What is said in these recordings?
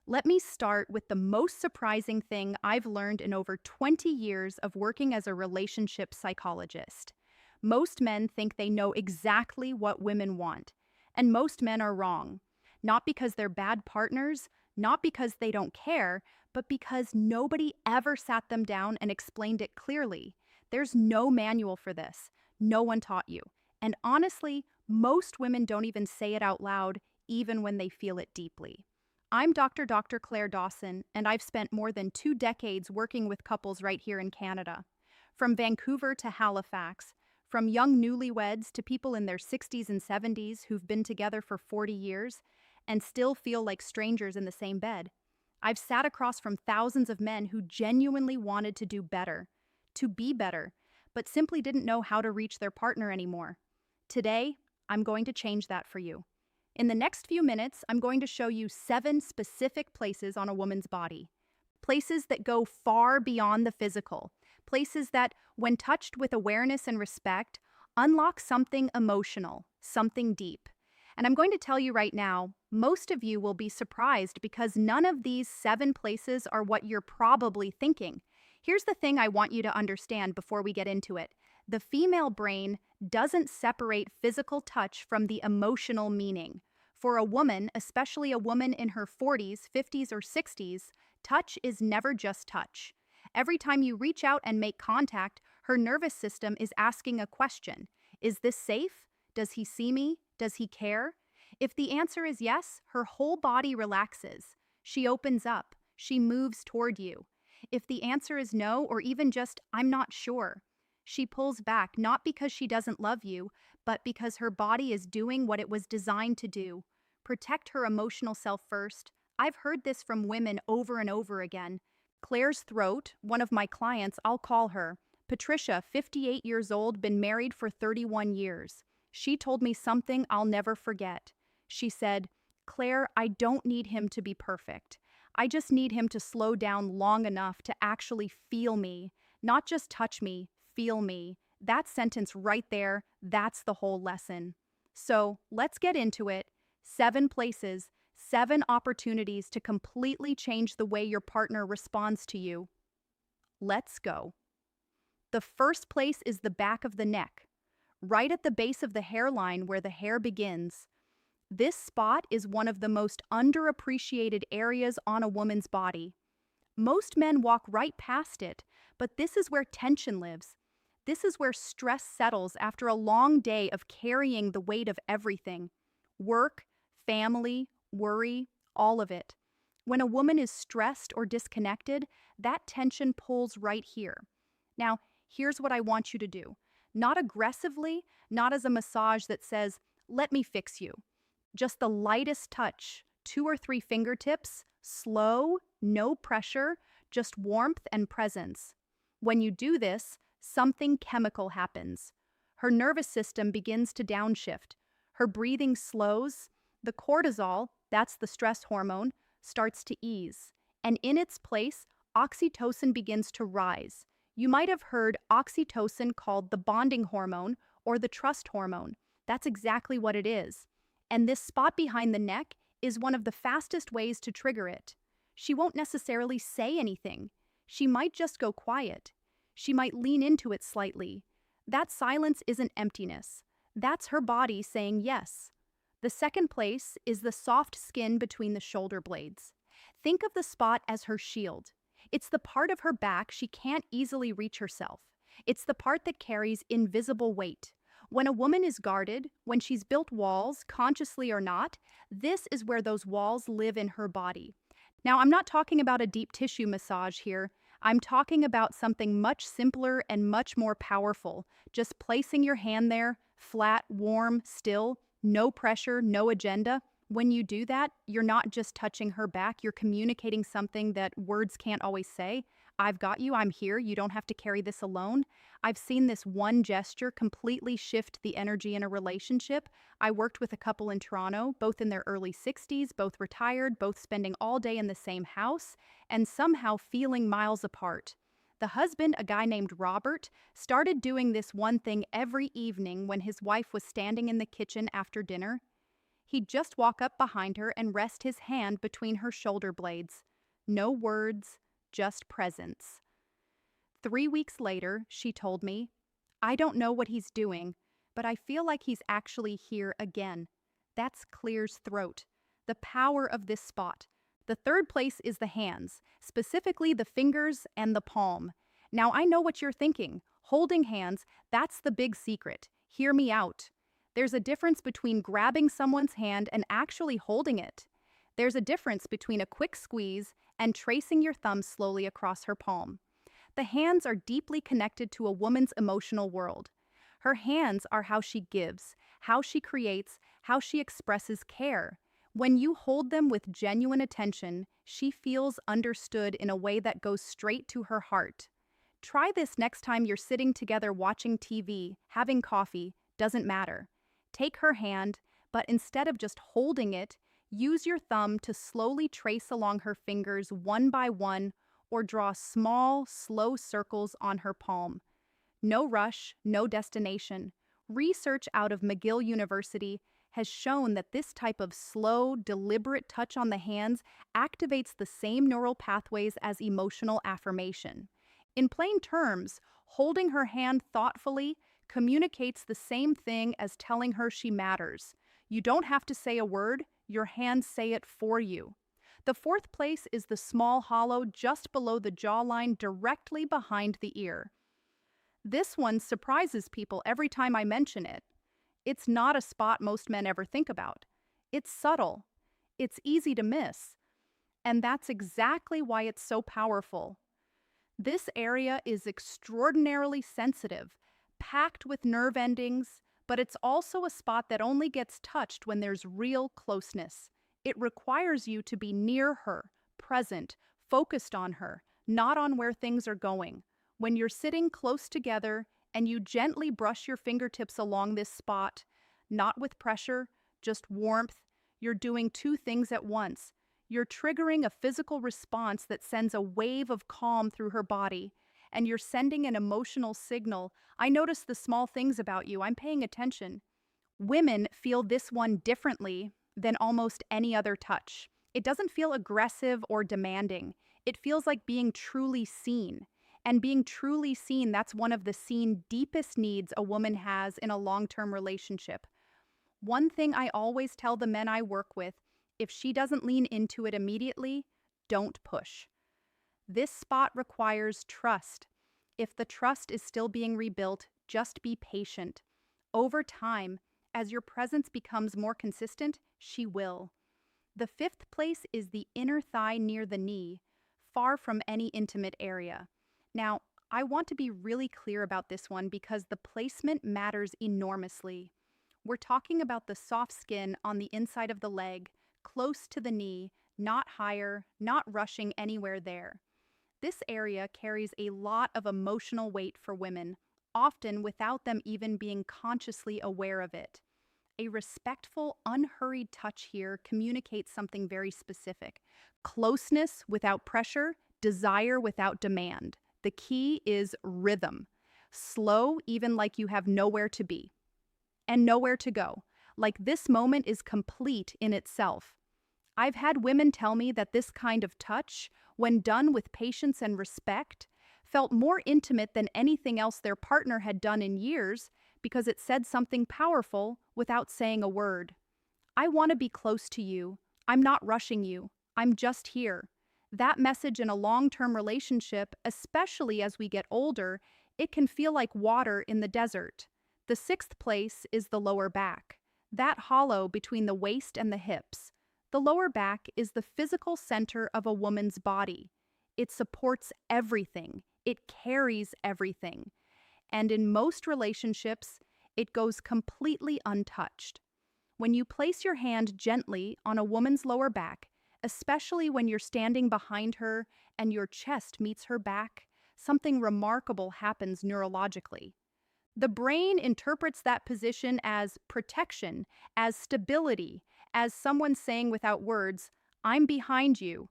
Let me start with the most surprising thing I've learned in over 20 years of working as a relationship psychologist. Most men think they know exactly what women want, and most men are wrong. Not because they're bad partners, not because they don't care, but because nobody ever sat them down and explained it clearly. There's no manual for this. No one taught you. And honestly, most women don't even say it out loud, even when they feel it deeply. I'm Dr. Claire Dawson, and I've spent more than 2 decades working with couples right here in Canada. From Vancouver to Halifax, from young newlyweds to people in their 60s and 70s who've been together for 40 years and still feel like strangers in the same bed. I've sat across from thousands of men who genuinely wanted to do better, to be better, but simply didn't know how to reach their partner anymore. Today, I'm going to change that for you. In the next few minutes, I'm going to show you 7 specific places on a woman's body. Places that go far beyond the physical. Places that, when touched with awareness and respect, unlock something emotional, something deep. And I'm going to tell you right now, most of you will be surprised because none of these 7 places are what you're probably thinking. Here's the thing I want you to understand before we get into it. The female brain doesn't separate physical touch from the emotional meaning. For a woman, especially a woman in her 40s, 50s, or 60s, touch is never just touch. Every time you reach out and make contact, her nervous system is asking a question. Is this safe? Does he see me? Does he care? If the answer is yes, her whole body relaxes. She opens up. She moves toward you. If the answer is no, or even just, I'm not sure, she pulls back, not because she doesn't love you, but because her body is doing what it was designed to do. Protect her emotional self first. I've heard this from women over and over again. Claire's throat, one of my clients, I'll call her. Patricia, 58 years old, been married for 31 years. She told me something I'll never forget. She said, Claire, I don't need him to be perfect. I just need him to slow down long enough to actually feel me, not just touch me, feel me. That sentence right there, that's the whole lesson. So let's get into it. 7 places, 7 opportunities to completely change the way your partner responds to you. Let's go. The first place is the back of the neck, right at the base of the hairline where the hair begins. This spot is one of the most underappreciated areas on a woman's body. Most men walk right past it, but this is where tension lives. This is where stress settles after a long day of carrying the weight of everything. Work, family, worry, all of it. When a woman is stressed or disconnected, that tension pulls right here. Now, here's what I want you to do. Not aggressively, not as a massage that says, let me fix you. Just the lightest touch, 2 or 3 fingertips, slow, no pressure, just warmth and presence. When you do this, something chemical happens. Her nervous system begins to downshift. Her breathing slows. The cortisol, that's the stress hormone, starts to ease. And in its place, oxytocin begins to rise. You might have heard oxytocin called the bonding hormone or the trust hormone. That's exactly what it is. And this spot behind the neck is one of the fastest ways to trigger it. She won't necessarily say anything. She might just go quiet. She might lean into it slightly. That silence isn't emptiness. That's her body saying yes. The second place is the soft skin between the shoulder blades. Think of the spot as her shield. It's the part of her back she can't easily reach herself. It's the part that carries invisible weight. When a woman is guarded, when she's built walls, consciously or not, this is where those walls live in her body. Now, I'm not talking about a deep tissue massage here. I'm talking about something much simpler and much more powerful. Just placing your hand there, flat, warm, still, no pressure, no agenda. When you do that, you're not just touching her back, you're communicating something that words can't always say. I've got you, I'm here, you don't have to carry this alone. I've seen this one gesture completely shift the energy in a relationship. I worked with a couple in Toronto, both in their early 60s, both retired, both spending all day in the same house, and somehow feeling miles apart. The husband, a guy named Robert, started doing this one thing every evening when his wife was standing in the kitchen after dinner. He'd just walk up behind her and rest his hand between her shoulder blades. No words, just presence. 3 weeks later, she told me, I don't know what he's doing, but I feel like he's actually here again. That's Clear's throat. The power of this spot. The third place is the hands, specifically the fingers and the palm. Now I know what you're thinking. Holding hands, that's the big secret. Hear me out. There's a difference between grabbing someone's hand and actually holding it. There's a difference between a quick squeeze and tracing your thumb slowly across her palm. The hands are deeply connected to a woman's emotional world. Her hands are how she gives, how she creates, how she expresses care. When you hold them with genuine attention, she feels understood in a way that goes straight to her heart. Try this next time you're sitting together watching TV, having coffee, doesn't matter. Take her hand, but instead of just holding it, use your thumb to slowly trace along her fingers one by one or draw small, slow circles on her palm. No rush, no destination. Research out of McGill University has shown that this type of slow, deliberate touch on the hands activates the same neural pathways as emotional affirmation. In plain terms, holding her hand thoughtfully communicates the same thing as telling her she matters. You don't have to say a word, your hands say it for you. The fourth place is the small hollow just below the jawline directly behind the ear. This one surprises people every time I mention it. It's not a spot most men ever think about. It's subtle. It's easy to miss. And that's exactly why it's so powerful. This area is extraordinarily sensitive, packed with nerve endings, but it's also a spot that only gets touched when there's real closeness. It requires you to be near her, present, focused on her, not on where things are going. When you're sitting close together and you gently brush your fingertips along this spot, not with pressure, just warmth, you're doing two things at once. You're triggering a physical response that sends a wave of calm through her body, and you're sending an emotional signal. I notice the small things about you. I'm paying attention. Women feel this one differently than almost any other touch. It doesn't feel aggressive or demanding. It feels like being truly seen. And being truly seen, that's one of the deepest needs a woman has in a long-term relationship. One thing I always tell the men I work with, if she doesn't lean into it immediately, don't push. This spot requires trust. If the trust is still being rebuilt, just be patient. Over time, as your presence becomes more consistent, she will. The fifth place is the inner thigh near the knee, far from any intimate area. Now, I want to be really clear about this one because the placement matters enormously. We're talking about the soft skin on the inside of the leg, close to the knee, not higher, not rushing anywhere there. This area carries a lot of emotional weight for women, often without them even being consciously aware of it. A respectful, unhurried touch here communicates something very specific. Closeness without pressure, desire without demand. The key is rhythm. Slow, even like you have nowhere to be and nowhere to go. Like this moment is complete in itself. I've had women tell me that this kind of touch, when done with patience and respect, felt more intimate than anything else their partner had done in years because it said something powerful without saying a word. I want to be close to you. I'm not rushing you. I'm just here. That message in a long-term relationship, especially as we get older, it can feel like water in the desert. The sixth place is the lower back, that hollow between the waist and the hips. The lower back is the physical center of a woman's body. It supports everything. It carries everything. And in most relationships, it goes completely untouched. When you place your hand gently on a woman's lower back, especially when you're standing behind her and your chest meets her back, something remarkable happens neurologically. The brain interprets that position as protection, as stability, as someone saying without words, "I'm behind you."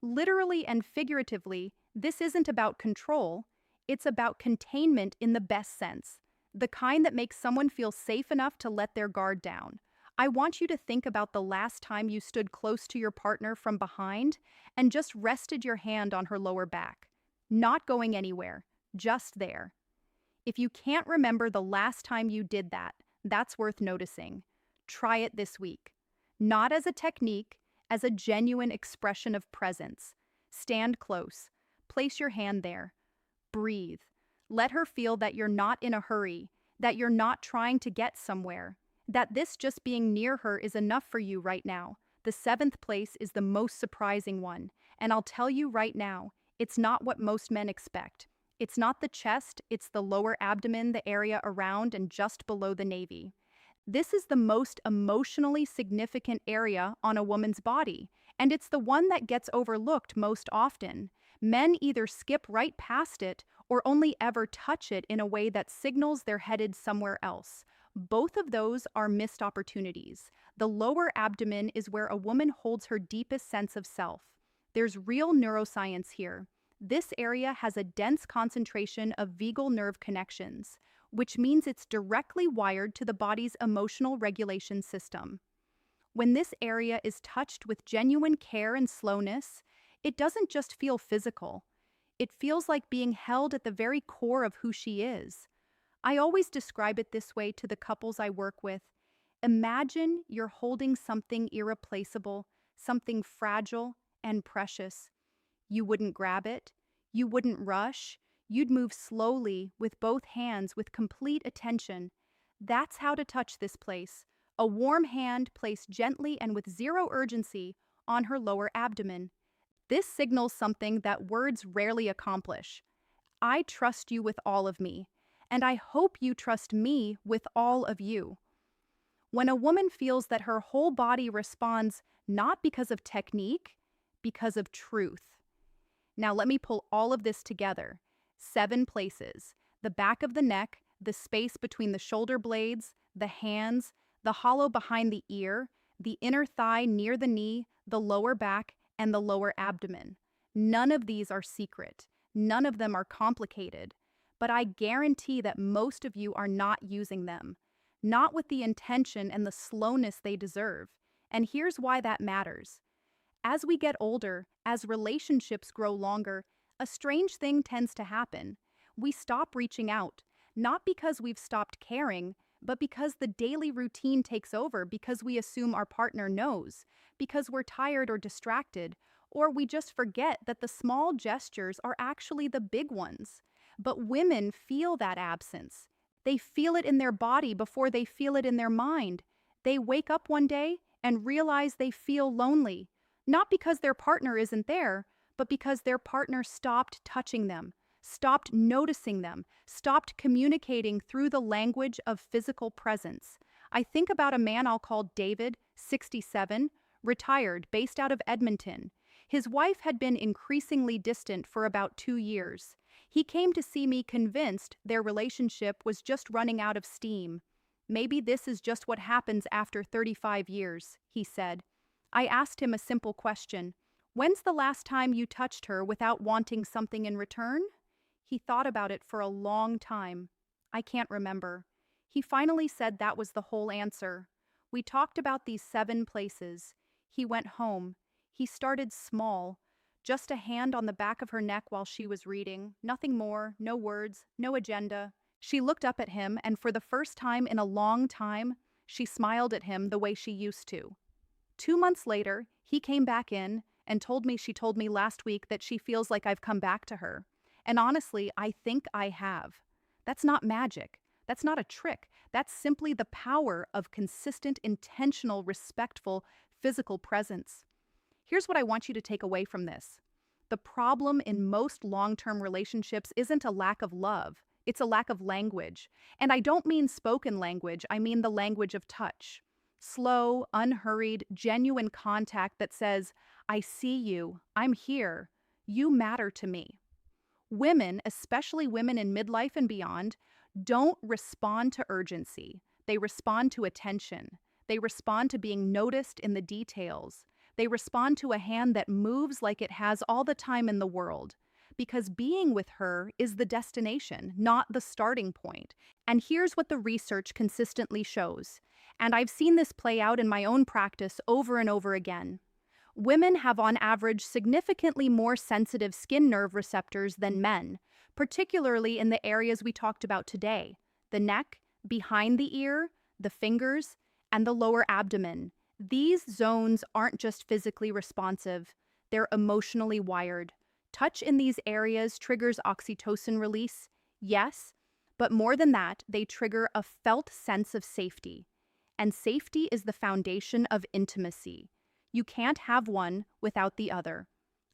Literally and figuratively, this isn't about control, it's about containment in the best sense, the kind that makes someone feel safe enough to let their guard down. I want you to think about the last time you stood close to your partner from behind and just rested your hand on her lower back. Not going anywhere, just there. If you can't remember the last time you did that, that's worth noticing. Try it this week. Not as a technique, as a genuine expression of presence. Stand close. Place your hand there. Breathe. Let her feel that you're not in a hurry, that you're not trying to get somewhere, that this just being near her is enough for you right now. The seventh place is the most surprising one, and I'll tell you right now, it's not what most men expect. It's not the chest, it's the lower abdomen, the area around and just below the navel. This is the most emotionally significant area on a woman's body, and it's the one that gets overlooked most often. Men either skip right past it or only ever touch it in a way that signals they're headed somewhere else. Both of those are missed opportunities. The lower abdomen is where a woman holds her deepest sense of self. There's real neuroscience here. This area has a dense concentration of vagal nerve connections, which means it's directly wired to the body's emotional regulation system. When this area is touched with genuine care and slowness, it doesn't just feel physical. It feels like being held at the very core of who she is. I always describe it this way to the couples I work with. Imagine you're holding something irreplaceable, something fragile and precious. You wouldn't grab it. You wouldn't rush. You'd move slowly with both hands with complete attention. That's how to touch this place. A warm hand placed gently and with zero urgency on her lower abdomen. This signals something that words rarely accomplish. I trust you with all of me, and I hope you trust me with all of you. When a woman feels that her whole body responds not because of technique, because of truth. Now let me pull all of this together. 7 places: the back of the neck, the space between the shoulder blades, the hands, the hollow behind the ear, the inner thigh near the knee, the lower back, and the lower abdomen. None of these are secret. None of them are complicated. But I guarantee that most of you are not using them, not with the intention and the slowness they deserve. And here's why that matters. As we get older, as relationships grow longer, a strange thing tends to happen. We stop reaching out, not because we've stopped caring, but because the daily routine takes over, because we assume our partner knows, because we're tired or distracted, or we just forget that the small gestures are actually the big ones. But women feel that absence. They feel it in their body before they feel it in their mind. They wake up one day and realize they feel lonely, not because their partner isn't there, but because their partner stopped touching them, stopped noticing them, stopped communicating through the language of physical presence. I think about a man I'll call David, 67, retired, based out of Edmonton. His wife had been increasingly distant for about 2 years. He came to see me convinced their relationship was just running out of steam. Maybe this is just what happens after 35 years, he said. I asked him a simple question. When's the last time you touched her without wanting something in return? He thought about it for a long time. I can't remember. He finally said that was the whole answer. We talked about these 7 places. He went home. He started small. Just a hand on the back of her neck while she was reading. Nothing more, no words, no agenda. She looked up at him, and for the first time in a long time, she smiled at him the way she used to. 2 months later, he came back in and she told me last week that she feels like I've come back to her. And honestly, I think I have. That's not magic. That's not a trick. That's simply the power of consistent, intentional, respectful, physical presence. Here's what I want you to take away from this. The problem in most long-term relationships isn't a lack of love. It's a lack of language. And I don't mean spoken language. I mean the language of touch. Slow, unhurried, genuine contact that says, I see you, I'm here, you matter to me. Women, especially women in midlife and beyond, don't respond to urgency. They respond to attention. They respond to being noticed in the details. They respond to a hand that moves like it has all the time in the world. Because being with her is the destination, not the starting point. And here's what the research consistently shows. And I've seen this play out in my own practice over and over again. Women have, on average, significantly more sensitive skin nerve receptors than men, particularly in the areas we talked about today: the neck, behind the ear, the fingers, and the lower abdomen. These zones aren't just physically responsive, they're emotionally wired. Touch in these areas triggers oxytocin release, yes, but more than that, they trigger a felt sense of safety. And safety is the foundation of intimacy. You can't have one without the other.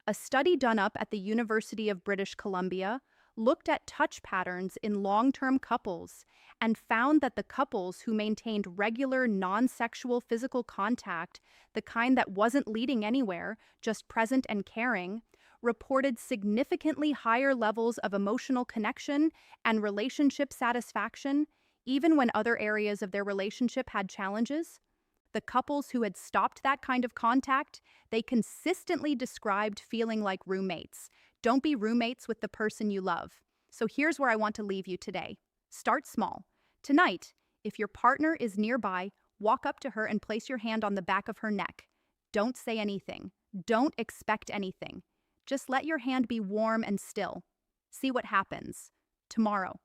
A study done up at the University of British Columbia looked at touch patterns in long-term couples and found that the couples who maintained regular non-sexual physical contact, the kind that wasn't leading anywhere, just present and caring, reported significantly higher levels of emotional connection and relationship satisfaction, even when other areas of their relationship had challenges. The couples who had stopped that kind of contact, they consistently described feeling like roommates. Don't be roommates with the person you love. So here's where I want to leave you today. Start small. Tonight, if your partner is nearby, walk up to her and place your hand on the back of her neck. Don't say anything. Don't expect anything. Just let your hand be warm and still. See what happens. Tomorrow,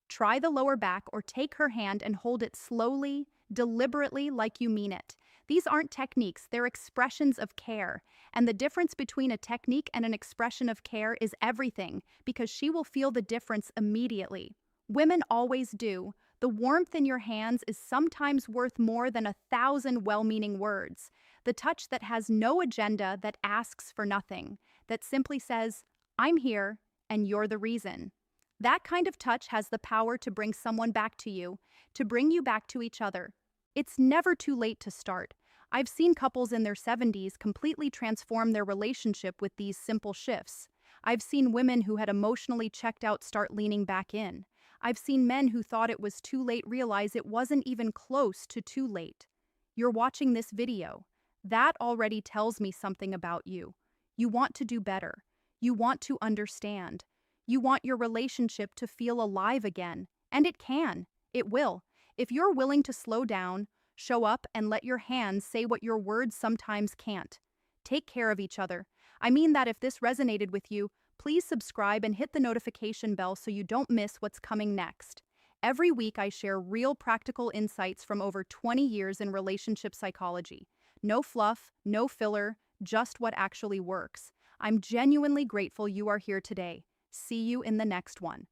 try the lower back or take her hand and hold it slowly, deliberately, like you mean it. These aren't techniques, they're expressions of care. And the difference between a technique and an expression of care is everything, because she will feel the difference immediately. Women always do. The warmth in your hands is sometimes worth more than 1,000 well-meaning words. The touch that has no agenda, that asks for nothing, that simply says, "I'm here, and you're the reason." That kind of touch has the power to bring someone back to you, to bring you back to each other. It's never too late to start. I've seen couples in their 70s completely transform their relationship with these simple shifts. I've seen women who had emotionally checked out start leaning back in. I've seen men who thought it was too late realize it wasn't even close to too late. You're watching this video. That already tells me something about you. You want to do better. You want to understand. You want your relationship to feel alive again. And it can. It will. If you're willing to slow down, show up, and let your hands say what your words sometimes can't. Take care of each other. I mean that. If this resonated with you, please subscribe and hit the notification bell so you don't miss what's coming next. Every week I share real practical insights from over 20 years in relationship psychology. No fluff, no filler, just what actually works. I'm genuinely grateful you are here today. See you in the next one.